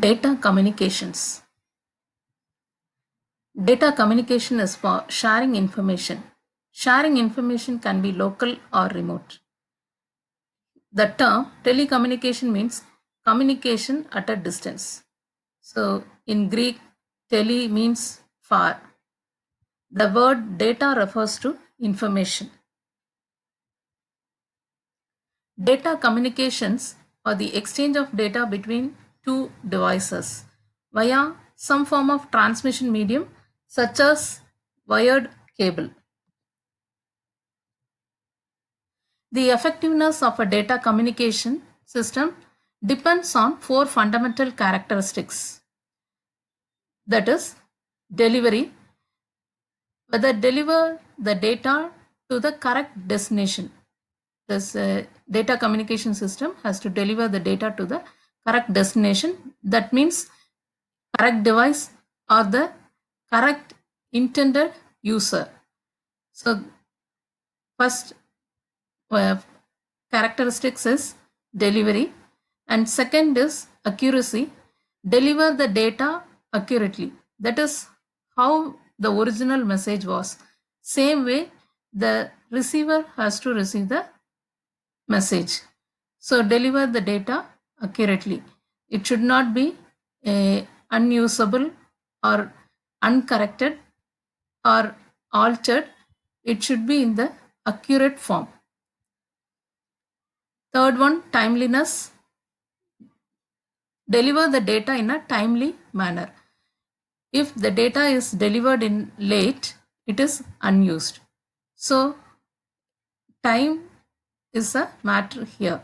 Data communications. Data communication is for sharing information. Sharing information can be local or remote. The term telecommunication means communication at a distance. So in Greek, tele means far. The word data refers to information. Data communications are the exchange of data between two devices via some form of transmission medium such as wired cable. The effectiveness of a data communication system depends on four fundamental characteristics. That is, delivery, whether deliver the data to the correct destination. This data communication system has to deliver the data to the correct destination. That means correct device or the correct intended user. So first characteristics is delivery, and second is accuracy. Deliver the data accurately. That is how the original message was. Same way the receiver has to receive the message. So deliver the data accurately. It should not be unusable or uncorrected or altered. It should be in the accurate form. Third one, timeliness. Deliver the data in a timely manner. If the data is delivered in late, it is unused. So time is a matter here.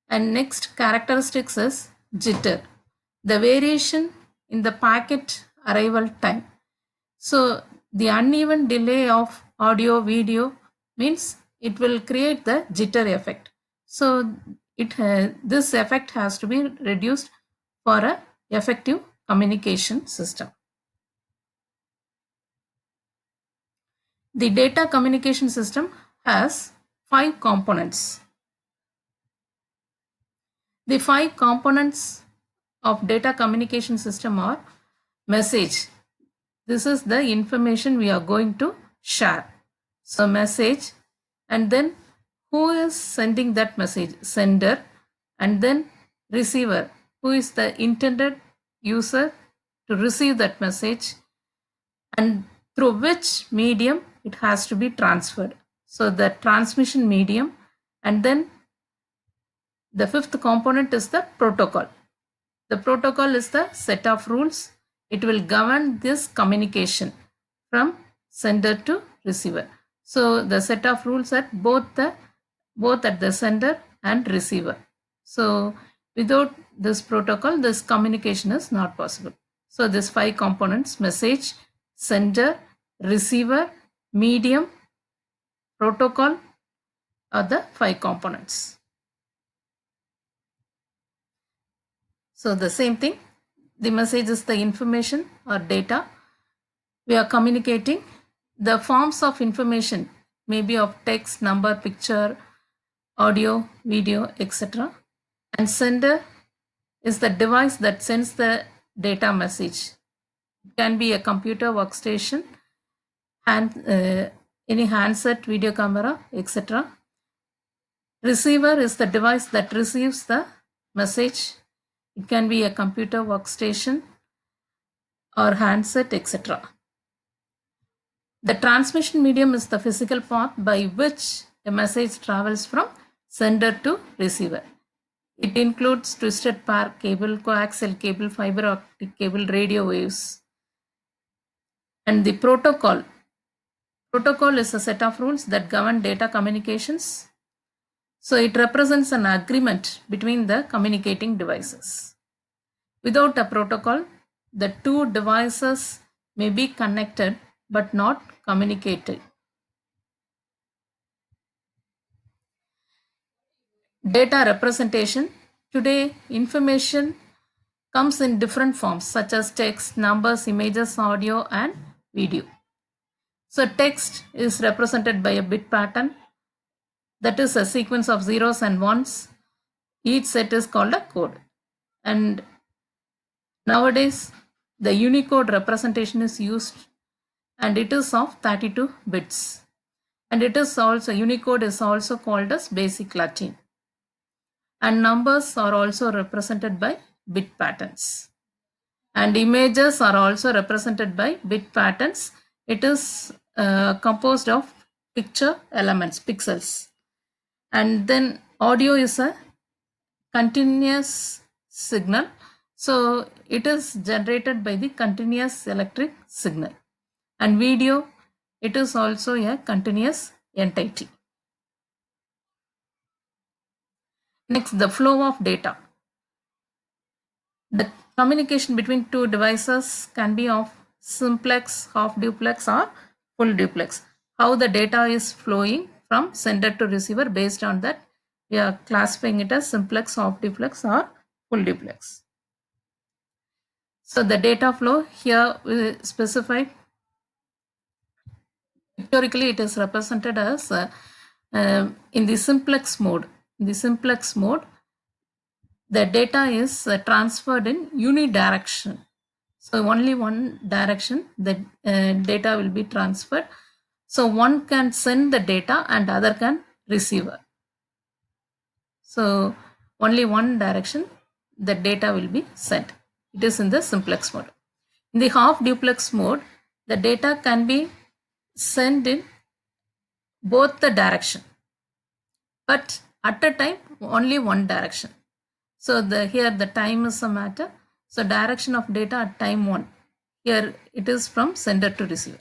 And next characteristics is jitter, the variation in the packet arrival time. So the uneven delay of audio video means it will create the jitter effect. So this effect has to be reduced for a effective communication system. The data communication system has 5 components. The 5 components of data communication system are message. This is the information we are going to share. So message, and then who is sending that message? Sender, and then receiver, who is the intended user to receive that message, and through which medium it has to be transferred. So the transmission medium, and then the fifth component is the protocol. The protocol is the set of rules. It will govern this communication from sender to receiver. So the set of rules at both at the sender and receiver. So without this protocol, this communication is not possible. So these 5 components: message, sender, receiver, medium, protocol are the 5 components. So the same thing, the message is the information or data we are communicating. The forms of information may be of text, number, picture, audio, video, etc. And sender is the device that sends the data message. It can be a computer, workstation, any handset, video camera, etc. Receiver is the device that receives the message. It can be a computer, workstation, or handset, etc. The transmission medium is the physical path by which a message travels from sender to receiver. It includes twisted pair cable, coaxial cable, fiber optic cable, radio waves. And the protocol. Protocol is a set of rules that govern data communications. So it represents an agreement between the communicating devices. Without a protocol, the two devices may be connected but not communicated. Data representation. Today, information comes in different forms such as text, numbers, images, audio, and video. So text is represented by a bit pattern, that is a sequence of zeros and ones. Each set is called a code. And Nowadays, the Unicode representation is used and it is of 32 bits. And it is also, Unicode is also called as Basic Latin. And numbers are also represented by bit patterns. And images are also represented by bit patterns. It is composed of picture elements, pixels. And then audio is a continuous signal. So it is generated by the continuous electric signal. And video, it is also a continuous entity. Next, the flow of data. The communication between two devices can be of simplex, half duplex, or full duplex. How the data is flowing from sender to receiver, based on that, we are classifying it as simplex, half duplex, or full duplex. So the data flow here we specify pictorially, it is represented as in the simplex mode. In the simplex mode, the data is transferred in unidirection. So only one direction the data will be transferred. So one can send the data and other can receive. So only one direction the data will be sent. It is in the simplex mode. In the half duplex mode, the data can be sent in both the direction, but at a time only one direction. So here the time is a matter. So direction of data at time 1. Here it is from sender to receiver.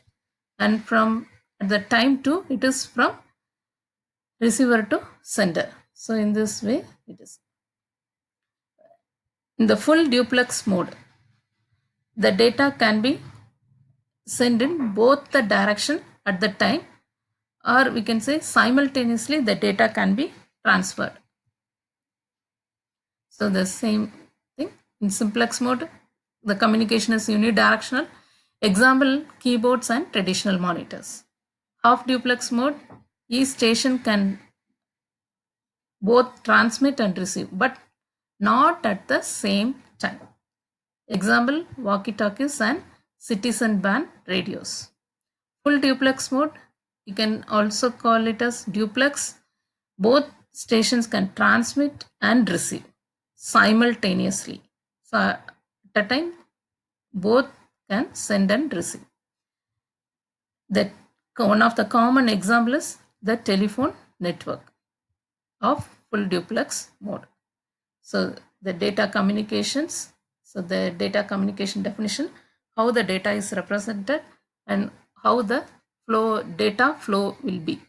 And from at the time 2, it is from receiver to sender. So in this way it is. In the full duplex mode, the data can be sent in both the direction at the time, or we can say simultaneously the data can be transferred. So the same thing in simplex mode, the communication is unidirectional. Example, keyboards and traditional monitors. Half duplex mode, each station can both transmit and receive, but not at the same time. Example, walkie-talkies and citizen band radios. Full duplex mode, you can also call it as duplex. Both stations can transmit and receive simultaneously. So at a time, both can send and receive. One of the common example is the telephone network of full duplex mode. So the data communications, so the data communication definition, how the data is represented and how the data flow will be.